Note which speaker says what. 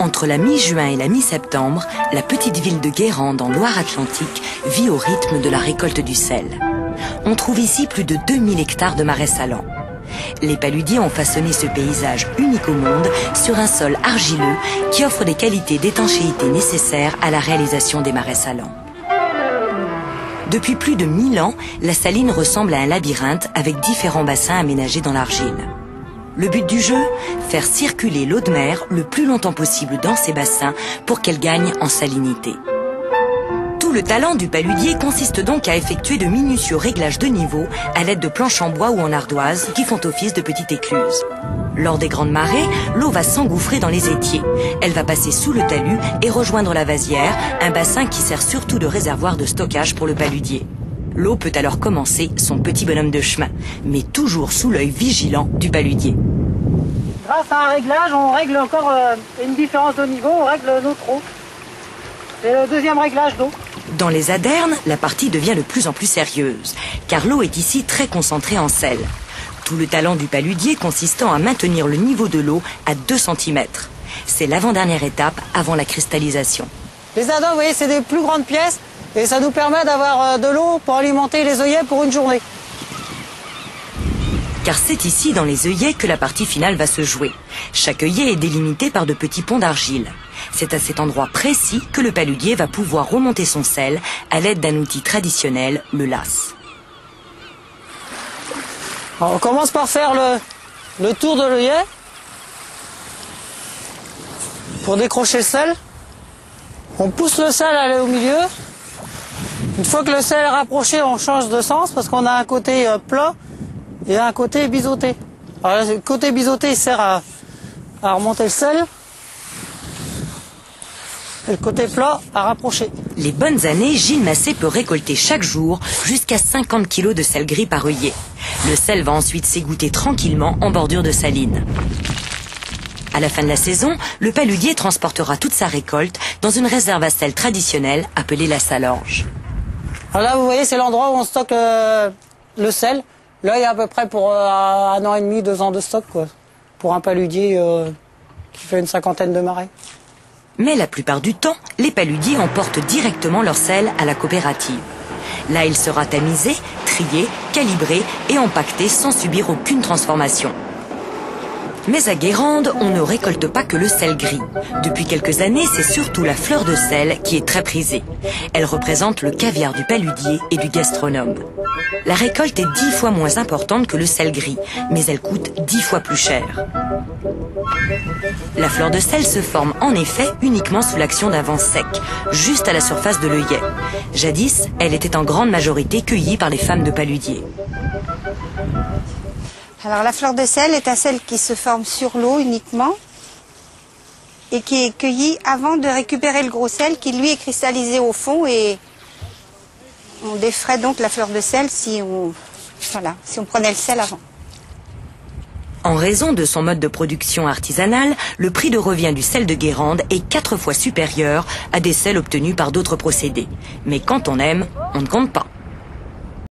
Speaker 1: Entre la mi-juin et la mi-septembre, la petite ville de Guérande en Loire-Atlantique vit au rythme de la récolte du sel. On trouve ici plus de 2000 hectares de marais salants. Les paludiers ont façonné ce paysage unique au monde sur un sol argileux qui offre des qualités d'étanchéité nécessaires à la réalisation des marais salants. Depuis plus de 1000 ans, la saline ressemble à un labyrinthe avec différents bassins aménagés dans l'argile. Le but du jeu, faire circuler l'eau de mer le plus longtemps possible dans ces bassins pour qu'elle gagne en salinité. Tout le talent du paludier consiste donc à effectuer de minutieux réglages de niveau à l'aide de planches en bois ou en ardoise qui font office de petites écluses. Lors des grandes marées, l'eau va s'engouffrer dans les étiers. Elle va passer sous le talus et rejoindre la vasière, un bassin qui sert surtout de réservoir de stockage pour le paludier. L'eau peut alors commencer son petit bonhomme de chemin, mais toujours sous l'œil vigilant du paludier.
Speaker 2: Grâce à un réglage, on règle encore une différence de niveau, on règle notre eau. C'est le deuxième réglage d'eau.
Speaker 1: Dans les adernes, la partie devient de plus en plus sérieuse, car l'eau est ici très concentrée en sel. Tout le talent du paludier consistant à maintenir le niveau de l'eau à 2 cm. C'est l'avant-dernière étape avant la cristallisation.
Speaker 2: Les ados, vous voyez, c'est des plus grandes pièces et ça nous permet d'avoir de l'eau pour alimenter les œillets pour une journée.
Speaker 1: Car c'est ici, dans les œillets, que la partie finale va se jouer. Chaque œillet est délimité par de petits ponts d'argile. C'est à cet endroit précis que le paludier va pouvoir remonter son sel à l'aide d'un outil traditionnel, le lasse.
Speaker 2: Alors, on commence par faire le tour de l'œillet pour décrocher le sel. On pousse le sel à aller au milieu. Une fois que le sel est rapproché, on change de sens parce qu'on a un côté plat et un côté biseauté. Alors, le côté biseauté il sert à remonter le sel et le côté plat à rapprocher.
Speaker 1: Les bonnes années, Gilles Massé peut récolter chaque jour jusqu'à 50 kg de sel gris par œillet. Le sel va ensuite s'égoutter tranquillement en bordure de saline. À la fin de la saison, le paludier transportera toute sa récolte dans une réserve à sel traditionnelle appelée la salange.
Speaker 2: Alors là, vous voyez, c'est l'endroit où on stocke le sel. Là, il y a à peu près pour 1 an et demi, 2 ans de stock, quoi, pour un paludier qui fait une 50aine de marais.
Speaker 1: Mais la plupart du temps, les paludiers emportent directement leur sel à la coopérative. Là, il sera tamisé, trié, calibré et empaqueté sans subir aucune transformation. Mais à Guérande, on ne récolte pas que le sel gris. Depuis quelques années, c'est surtout la fleur de sel qui est très prisée. Elle représente le caviar du paludier et du gastronome. La récolte est 10 fois moins importante que le sel gris, mais elle coûte 10 fois plus cher. La fleur de sel se forme en effet uniquement sous l'action d'un vent sec, juste à la surface de l'œillet. Jadis, elle était en grande majorité cueillie par les femmes de paludier.
Speaker 3: Alors la fleur de sel est un sel qui se forme sur l'eau uniquement et qui est cueilli avant de récupérer le gros sel qui lui est cristallisé au fond et on défrait donc la fleur de sel si on prenait le sel avant.
Speaker 1: En raison de son mode de production artisanal, le prix de revient du sel de Guérande est 4 fois supérieur à des sels obtenus par d'autres procédés. Mais quand on aime, on ne compte pas.